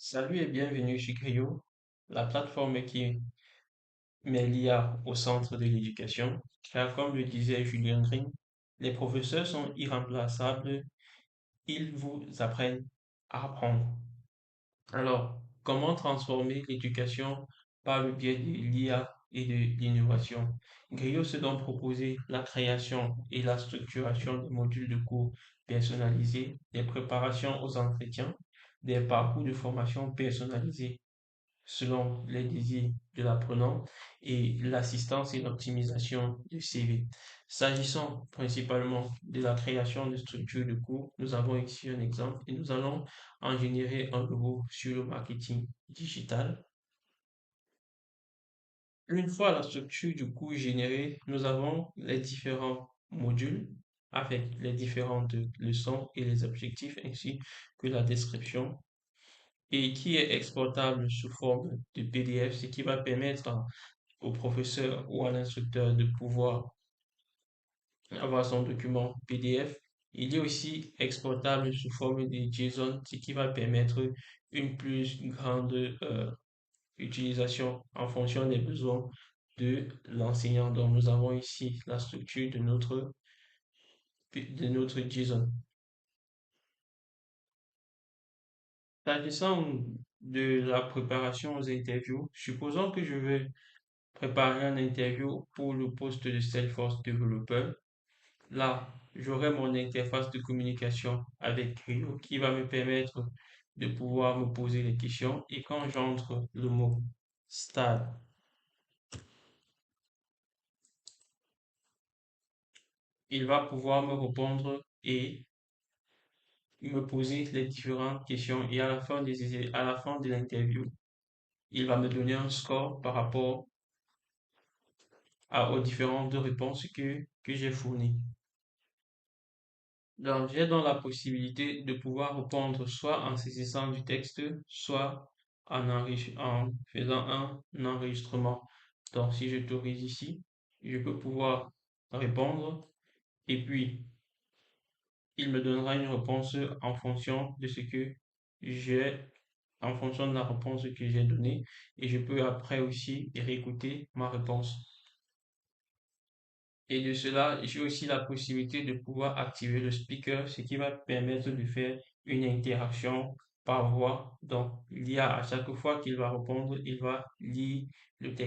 Salut et bienvenue chez Griot, la plateforme qui met l'IA au centre de l'éducation. Car comme le disait Julien Green, les professeurs sont irremplaçables, ils vous apprennent à apprendre. Alors, comment transformer l'éducation par le biais de l'IA et de l'innovation? Griot s'est donc proposé la création et la structuration de modules de cours personnalisés, des préparations aux entretiens, des parcours de formation personnalisés selon les désirs de l'apprenant et l'assistance et l'optimisation du CV. S'agissant principalement de la création de structures de cours, nous avons ici un exemple et nous allons en générer un nouveau sur le marketing digital. Une fois la structure du cours générée, nous avons les différents modules avec les différentes leçons et les objectifs ainsi que la description et qui est exportable sous forme de PDF, ce qui va permettre au professeur ou à l'instructeur de pouvoir avoir son document PDF. Il est aussi exportable sous forme de JSON, ce qui va permettre une plus grande utilisation en fonction des besoins de l'enseignant. Donc, nous avons ici la structure de notre JSON. S'agissant de la préparation aux interviews, supposons que je vais préparer un interview pour le poste de Salesforce Developer. Là, j'aurai mon interface de communication avec Creo qui va me permettre de pouvoir me poser les questions. Et quand j'entre le mot stade, il va pouvoir me répondre et me poser les différentes questions. Et à la fin de l'interview, il va me donner un score par rapport aux différentes réponses que j'ai fournies. Donc, j'ai donc la possibilité de pouvoir répondre soit en saisissant du texte, soit en faisant un enregistrement. Donc, si je j'autorise ici, je peux pouvoir répondre et puis il me donnera une réponse en fonction de ce que j'ai, en fonction de la réponse que j'ai donnée et je peux après aussi réécouter ma réponse. Et de cela, j'ai aussi la possibilité de pouvoir activer le speaker, ce qui va permettre de faire une interaction par voix. Donc, il y a à chaque fois qu'il va répondre, il va lire le texte.